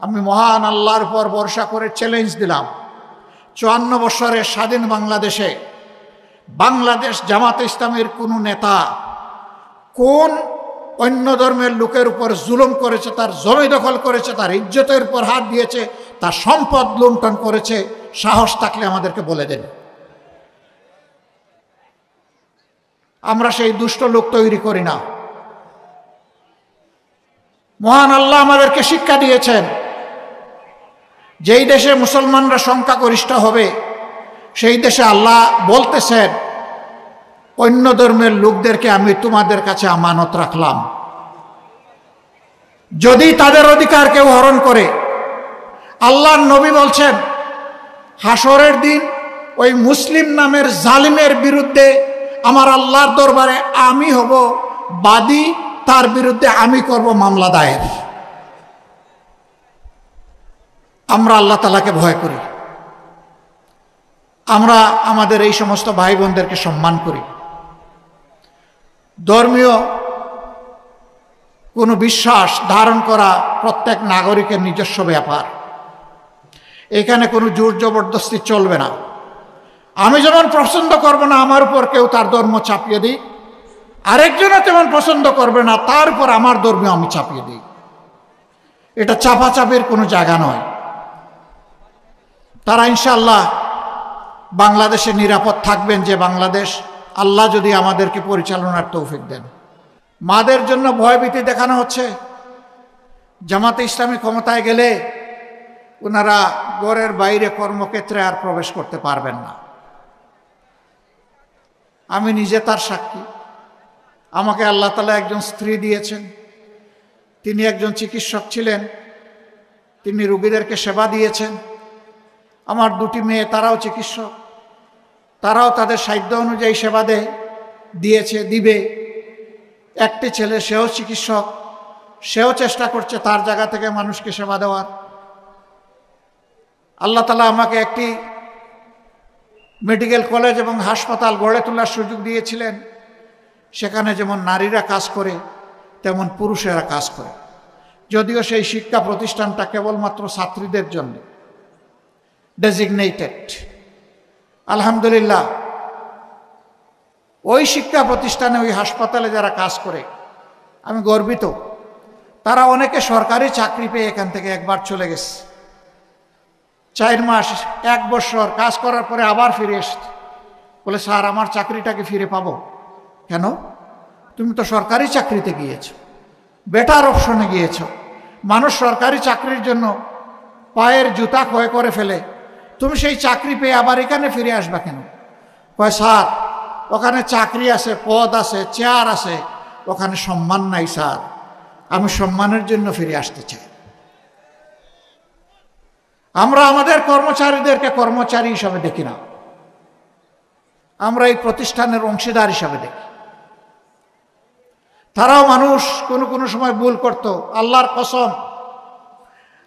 আমি মহান আল্লাহর উপর ভরসা করে চ্যালেঞ্জ দিলাম, 54 বছরের স্বাধীন বাংলাদেশে বাংলাদেশ জামাতে ইসলামের কোনো নেতা কোন অন্য ধর্মের লোকের উপর জুলুম করেছে, তার জমি দখল করেছে, তার ইজ্জতের উপর হাত দিয়েছে, তার সম্পদ লুণ্ঠন করেছে? সাহস থাকলে আমাদেরকে বলে দেন। আমরা সেই দুষ্ট লোক তৈরি করি না। মহান আল্লাহ আমাদেরকে শিক্ষা দিয়েছেন, যেই দেশে মুসলমানরা সংখ্যাগরিষ্ঠ হবে সেই দেশে আল্লাহ বলতেছেন, অন্য ধর্মের লোকদেরকে আমি তোমাদের কাছে আমানত রাখলাম, যদি তাদের অধিকার কেউ হরণ করে। আল্লাহর নবী বলছেন, হাসরের দিন ওই মুসলিম নামের জালিমের বিরুদ্ধে আমার আল্লাহর দরবারে আমি হব বাদী, তার বিরুদ্ধে আমি করব মামলা দায়ের। আমরা আল্লাহ তাআলাকে ভয় করি, আমরা আমাদের এই সমস্ত ভাই বোনদেরকে সম্মান করি। ধর্মীয় কোনো বিশ্বাস ধারণ করা প্রত্যেক নাগরিকের নিজস্ব ব্যাপার, এখানে কোনো জোর জবরদস্তি চলবে না। আমি যেমন পছন্দ করব না আমার উপর কেউ তার ধর্ম চাপিয়ে দিই, আরেকজনও তেমন পছন্দ করবে না তার উপর আমার ধর্ম আমি চাপিয়ে দিই। এটা চাপাচাপির কোনো জায়গা নয়। তারা ইনশাআল্লাহ বাংলাদেশে নিরাপদ থাকবেন, যে বাংলাদেশ আল্লাহ যদি আমাদেরকে পরিচালনার তৌফিক দেন। মাদের জন্য ভয়ভীতি দেখানো হচ্ছে। জামাতে ইসলামী ক্ষমতায় গেলে ওনারা ঘরের বাইরে কর্মক্ষেত্রে আর প্রবেশ করতে পারবেন না। আমি নিজে তার সাক্ষী। আমাকে আল্লাহ তাআলা একজন স্ত্রী দিয়েছেন, তিনি একজন চিকিৎসক ছিলেন, তিনি রোগীদেরকে সেবা দিয়েছেন। আমার 2টি মেয়ে, তারাও চিকিৎসক, তারাও তাদের সাধ্য অনুযায়ী সেবা দিয়েছে, দিবে। একটি ছেলে, সেও চিকিৎসক, সেও চেষ্টা করছে তার জায়গা থেকে মানুষকে সেবা দেওয়ার। আল্লাহ তাআলা আমাকে একটি মেডিকেল কলেজ এবং হাসপাতাল গড়ে তোলার সুযোগ দিয়েছিলেন। সেখানে যেমন নারীরা কাজ করে তেমন পুরুষেরা কাজ করে, যদিও সেই শিক্ষা প্রতিষ্ঠানটা কেবলমাত্র ছাত্রীদের জন্য ডেজিগনেটেড। আলহামদুলিল্লাহ, ওই শিক্ষা প্রতিষ্ঠানে, ওই হাসপাতালে যারা কাজ করে আমি গর্বিত। তারা অনেকে সরকারি চাকরি পেয়ে এখান থেকে একবার চলে গেছে, 4 মাস 1 বছর কাজ করার পরে আবার ফিরে এসছে, বলে স্যার আমার চাকরিটাকে ফিরে পাবো? কেন? তুমি তো সরকারি চাকরিতে গিয়েছো, বেটার অপশনে গিয়েছো। মানুষ সরকারি চাকরির জন্য পায়ের জুতা ক্ষয় করে ফেলে, তুমি সেই চাকরি পেয়ে আবার এখানে ফিরে আসবা কেন? কয় স্যার ওখানে চাকরি আছে, পদ আছে, চেয়ার আছে, ওখানে সম্মান নাই স্যার, আমি সম্মানের জন্য ফিরে আসতে চাই। আমরা আমাদের কর্মচারীদেরকে কর্মচারী হিসাবে দেখি না, আমরা এই প্রতিষ্ঠানের অংশীদার হিসাবে দেখি। তারাও মানুষ, কোনো সময় ভুল করত। আল্লাহর কসম,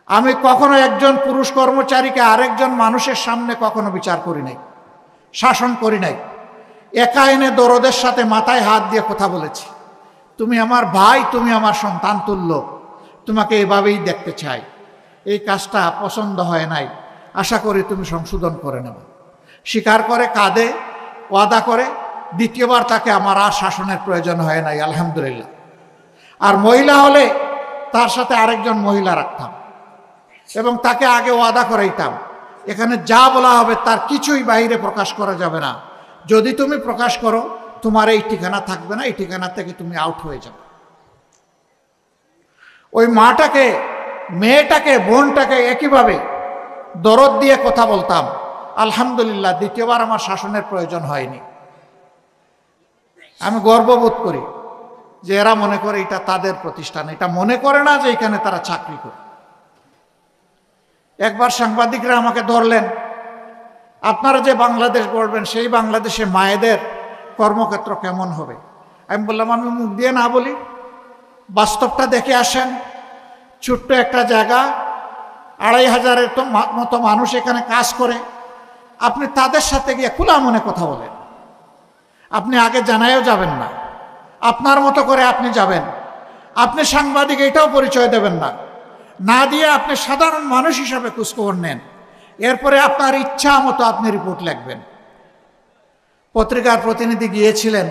আমি কখনো একজন পুরুষ কর্মচারীকে আরেকজন মানুষের সামনে কখনো বিচার করি নাই, শাসন করি নাই। একা এনে দরদের সাথে মাথায় হাত দিয়ে কথা বলেছি, তুমি আমার ভাই, তুমি আমার সন্তান তুল্য, তোমাকে এভাবেই দেখতে চাই। এই কাজটা পছন্দ হয় নাই, আশা করি তুমি সংশোধন করে নেবে। স্বীকার করে, কাঁদে, ওয়াদা করে, দ্বিতীয়বার তাকে আমার আর শাসনের প্রয়োজন হয় নাই, আলহামদুলিল্লাহ। আর মহিলা হলে তার সাথে আরেকজন মহিলা রাখতাম এবং তাকে আগে ওয়াদা করাইতাম, এখানে যা বলা হবে তার কিছুই বাইরে প্রকাশ করা যাবে না। যদি তুমি প্রকাশ করো তোমার এই ঠিকানা থাকবে না, এই ঠিকানা থেকে তুমি আউট হয়ে যাবে। ওই মাটাকে, মেয়েটাকে, বোনটাকে একইভাবে দরদ দিয়ে কথা বলতাম। আলহামদুলিল্লাহ, দ্বিতীয়বার আমার শাসনের প্রয়োজন হয়নি। আমি গর্ববোধ করি যে এরা মনে করে এটা তাদের প্রতিষ্ঠান, এটা মনে করে না যে এখানে তারা চাকরি করে। একবার সাংবাদিকরা আমাকে ধরলেন, আপনারা যে বাংলাদেশ গড়বেন সেই বাংলাদেশে মায়েদের কর্মক্ষেত্র কেমন হবে? আমি বললাম, আমি মুখ দিয়ে না বলি, বাস্তবটা দেখে আসেন। ছোট্ট একটা জায়গা, 2500-এর মতো মানুষ এখানে কাজ করে। আপনি তাদের সাথে গিয়ে খোলা মনে কথা বলেন। আপনি আগে জানায়ও যাবেন না, আপনার মতো করে আপনি যাবেন। আপনি সাংবাদিক এটাও পরিচয় দেবেন না, না দিয়ে আপনি সাধারণ মানুষ হিসাবে খোঁজখবর নেন, এরপরে আপনার ইচ্ছা মতো আপনি রিপোর্ট লিখবেন। পত্রিকার প্রতিনিধি গিয়েছিলেন,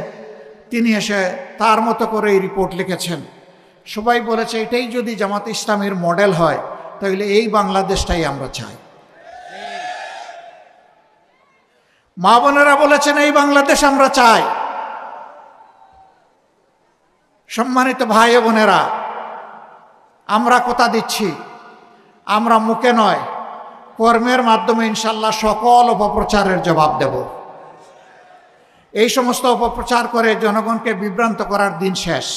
তিনি এসে তার মতো করে এই রিপোর্ট লিখেছেন। সবাই বলেছে এটাই যদি জামাত ইসলামের মডেল হয় তাহলে এই বাংলাদেশটাই আমরা চাই। মা বোনেরা বলেছেন এই বাংলাদেশ আমরা চাই। সম্মানিত ভাই বোনেরা, আমরা কথা দিচ্ছি, আমরা মুখে নয় কর্মের মাধ্যমে ইনশাল্লাহ সকল অপপ্রচারের জবাব দেব। এই সমস্ত অপপ্রচার করে জনগণকে বিভ্রান্ত করার দিন শেষ।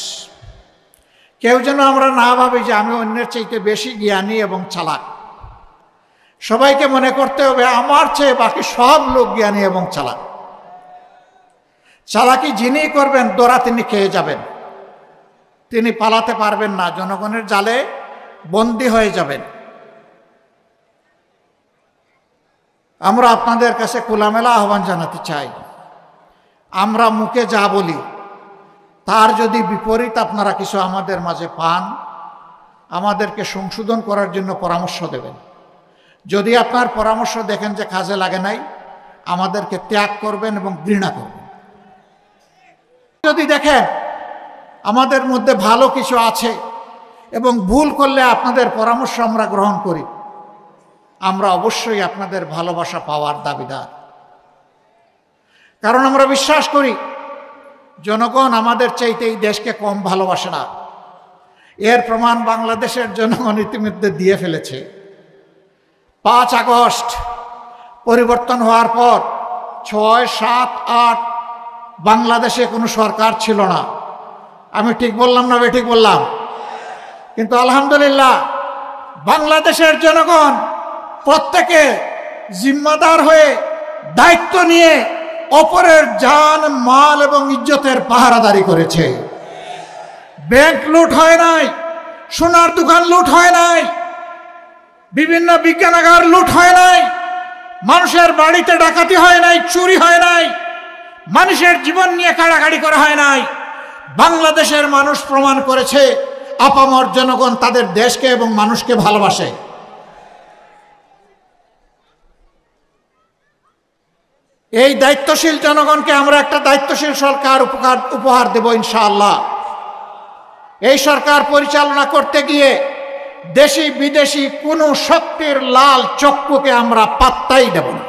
কেউ যেন আমরা না ভাবি যে আমি অন্যের চাইতে বেশি জ্ঞানী এবং চালাক। সবাইকে মনে করতে হবে আমার চেয়ে বাকি সব লোক জ্ঞানী এবং চালাক। চালাকি যিনি করবেন দোরা তিনি খেয়ে যাবেন, তিনি পালাতে পারবেন না, জনগণের জালে বন্দী হয়ে যাবেন। আমরা আপনাদের কাছে খোলামেলা আহ্বান জানাতে চাই, আমরা মুখে যা বলি তার যদি বিপরীত আপনারা কিছু আমাদের মাঝে পান, আমাদেরকে সংশোধন করার জন্য পরামর্শ দেবেন। যদি আপনার পরামর্শ দেখেন যে কাজে লাগে নাই, আমাদেরকে ত্যাগ করবেন এবং ঘৃণা করবেন। যদি দেখেন আমাদের মধ্যে ভালো কিছু আছে এবং ভুল করলে আপনাদের পরামর্শ আমরা গ্রহণ করি, আমরা অবশ্যই আপনাদের ভালোবাসা পাওয়ার দাবিদার। কারণ আমরা বিশ্বাস করি জনগণ আমাদের চাইতে এই দেশকে কম ভালোবাসে না। এর প্রমাণ বাংলাদেশের জনগণ ইতিমধ্যে দিয়ে ফেলেছে। 5 আগস্ট পরিবর্তন হওয়ার পর 6, 7, 8 বাংলাদেশে কোনো সরকার ছিল না। আমি ঠিক বললাম না বেঠিক বললাম? কিন্তু আলহামদুলিল্লাহ বাংলাদেশের জনগণ প্রত্যেকে জিম্মাদার হয়ে দায়িত্ব নিয়ে অপরের জান মাল এবং ইজ্জতের পাহারাদারি করেছে। ব্যাংক লুট হয় নাই, সোনার দোকান লুট হয় নাই, বিভিন্ন বিজ্ঞানাগার লুট হয় নাই, মানুষের বাড়িতে ডাকাতি হয় নাই, চুরি হয় নাই, মানুষের জীবন নিয়ে কাড়াকাড়ি করা হয় নাই। বাংলাদেশের মানুষ প্রমাণ করেছে আপামর জনগণ তাদের দেশকে এবং মানুষকে ভালোবাসে। এই দায়িত্বশীল জনগণকে আমরা একটা দায়িত্বশীল সরকার উপহার দেব ইনশাআল্লাহ। এই সরকার পরিচালনা করতে গিয়ে দেশি বিদেশি কোনো শক্তির লাল চক্ষুকে আমরা পাত্তাই দেব না।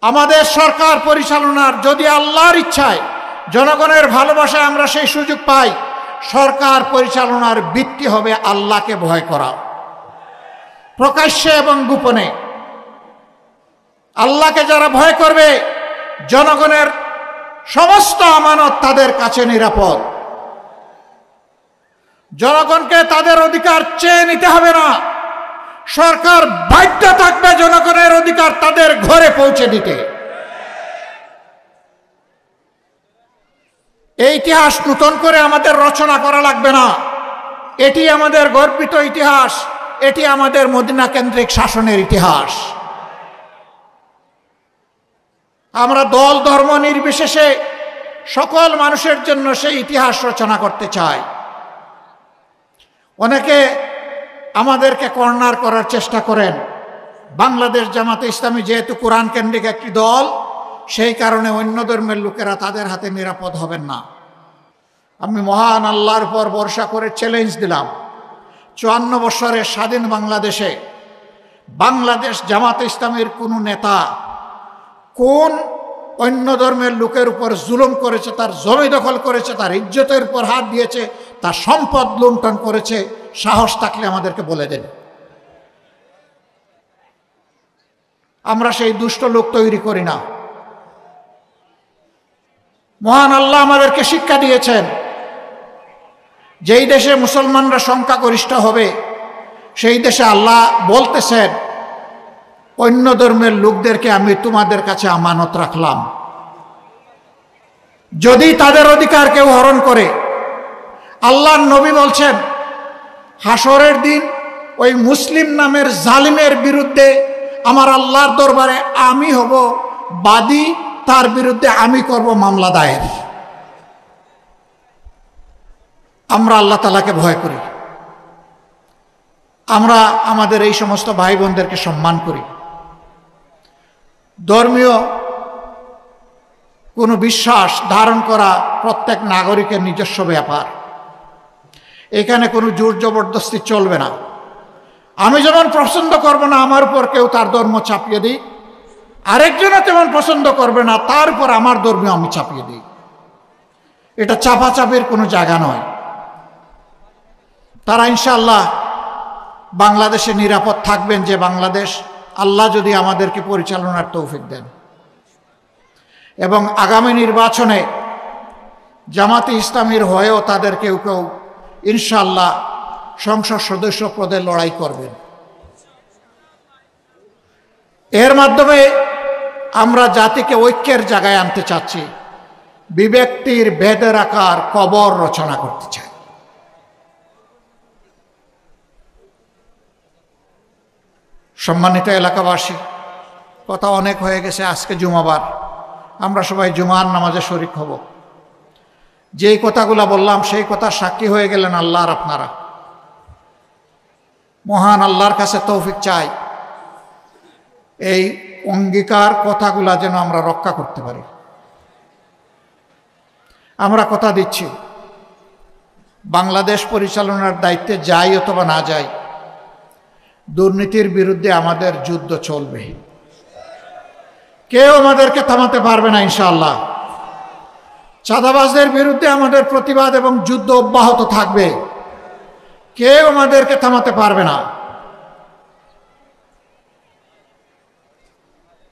আমাদের সরকার পরিচালনার যদি আল্লাহর ইচ্ছায় জনগণের ভালোবাসায় আমরা সেই সুযোগ পাই, সরকার পরিচালনার ভিত্তি হবে আল্লাহকে ভয় করা, প্রকাশ্যে এবং গোপনে। আল্লাহকে যারা ভয় করবে, জনগণের সমস্ত আমানত তাদের কাছে নিরাপদ। জনগণকে তাদের অধিকার চেয়ে নিতে হবে না, সরকার বাধ্য থাকবে জনগণের অধিকার তাদের ঘরে পৌঁছে দিতে। এই ইতিহাস নতুন করে আমাদের রচনা করা লাগবে না, এটি আমাদের গর্বিত ইতিহাস, এটি আমাদের মদিনা কেন্দ্রিক শাসনের ইতিহাস। আমরা দল ধর্ম নির্বিশেষে সকল মানুষের জন্য সেই ইতিহাস রচনা করতে চাই। অনেকে আমাদেরকে কর্নার করার চেষ্টা করেন। বাংলাদেশ জামাতে ইসলামী যেহেতু কোরআন কেন্দ্রিক একটি দল, সেই কারণে অন্য ধর্মের লোকেরা তাদের হাতে নিরাপদ হবেন না। আমি মহান আল্লাহর উপর ভরসা করে চ্যালেঞ্জ দিলাম, 54 বছরের স্বাধীন বাংলাদেশে বাংলাদেশ জামাতে ইসলামের কোন নেতা কোন অন্য ধর্মের লোকের উপর জুলুম করেছে, তার জমি দখল করেছে, তার ইজ্জতের উপর হাত দিয়েছে, তার সম্পদ লুণ্ঠন করেছে, সাহস থাকলে আমাদেরকে বলে দেন। আমরা সেই দুষ্ট লোক তৈরি করি না। মহান আল্লাহ আমাদেরকে শিক্ষা দিয়েছেন, যেই দেশে মুসলমানরা সংখ্যাগরিষ্ঠ হবে সেই দেশে আল্লাহ বলতেছেন অন্য ধর্মের লোকদেরকে আমি তোমাদের কাছে আমানত রাখলাম, যদি তাদের অধিকার কেউ হরণ করে। আল্লাহর নবী বলছেন হাসরের দিন ওই মুসলিম নামের জালিমের বিরুদ্ধে আমার আল্লাহর দরবারে আমি হব বাদী, তার বিরুদ্ধে আমি করব মামলা দায়ের। আমরা আল্লাহ তাআলাকে ভয় করি, আমরা আমাদের এই সমস্ত ভাই বোনদেরকে সম্মান করি। ধর্মীয় কোনো বিশ্বাস ধারণ করা প্রত্যেক নাগরিকের নিজস্ব ব্যাপার, এখানে কোনো জোর জবরদস্তি চলবে না। আমি যেমন পছন্দ করব না আমার উপর কেউ তার ধর্ম চাপিয়ে দিই, আরেকজনও তেমন পছন্দ করবে না তার উপর আমার ধর্ম আমি চাপিয়ে দিই। এটা চাপাচাপির কোনো জায়গা নয়। তারা ইনশাআল্লাহ বাংলাদেশে নিরাপদ থাকবেন, যে বাংলাদেশ আল্লাহ যদি আমাদেরকে পরিচালনার তৌফিক দেন। এবং আগামী নির্বাচনে জামাতে ইসলামীর হয়েও তাদের কেউ কেউ ইনশাআল্লাহ সংসদ সদস্য পদে লড়াই করবেন। এর মাধ্যমে আমরা জাতিকে ঐক্যের জায়গায় আনতে চাচ্ছি, বিভক্তির ভেদের আকার কবর রচনা করতে চাই। সম্মানিত এলাকাবাসী, কথা অনেক হয়ে গেছে। আজকে জুমাবার, আমরা সবাই জুমার নামাজে শরিক হব। যেই কথাগুলো বললাম সেই কথা সাক্ষী হয়ে গেলেন আল্লাহ আর আপনারা। মহান আল্লাহর কাছে তৌফিক চাই এই অঙ্গীকার কথাগুলা যেন আমরা রক্ষা করতে পারি। আমরা কথা দিচ্ছি, বাংলাদেশ পরিচালনার দায়িত্বে যাই অথবা না যাই, দুর্নীতির বিরুদ্ধে আমাদের যুদ্ধ চলবে। কেউ আমাদেরকে থামাতে পারবে না ইনশাআল্লাহ। চাঁদাবাজদের বিরুদ্ধে আমাদের প্রতিবাদ এবং যুদ্ধ অব্যাহত থাকবে, কেউ আমাদেরকে থামাতে পারবে না।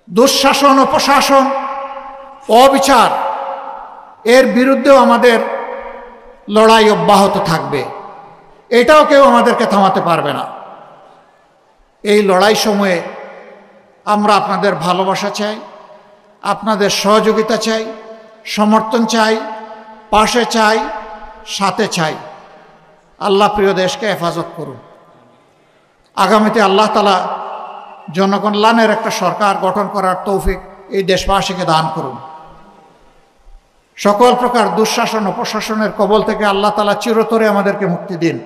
দুঃশাসন, অপশাসন, অবিচার, এর বিরুদ্ধেও আমাদের লড়াই অব্যাহত থাকবে, এটাও কেউ আমাদেরকে থামাতে পারবে না। এই লড়াই সময়ে আমরা আপনাদের ভালোবাসা চাই, আপনাদের সহযোগিতা চাই, সমর্থন চাই, পাশে চাই, সাথে চাই। আল্লাহ প্রিয় দেশকে হেফাজত করুন। আগামীতে আল্লাহ তাআলা জনকল্যাণের একটা সরকার গঠন করার তৌফিক এই দেশবাসীকে দান করুন। সকল প্রকার দুঃশাসন, অপশাসনের কবল থেকে আল্লাহ তাআলা চিরতরে আমাদেরকে মুক্তি দিন।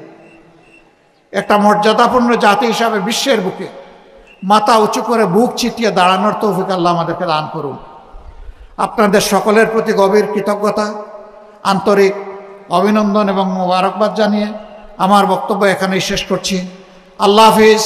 একটা মর্যাদাপূর্ণ জাতি হিসাবে বিশ্বের বুকে মাথা উঁচু করে বুক চিতিয়ে দাঁড়ানোর তৌফিক আল্লাহ আমাদেরকে দান করুন। আপনাদের সকলের প্রতি গভীর কৃতজ্ঞতা, আন্তরিক অভিনন্দন এবং মোবারকবাদ জানিয়ে আমার বক্তব্য এখানেই শেষ করছি। আল্লাহ হাফিজ।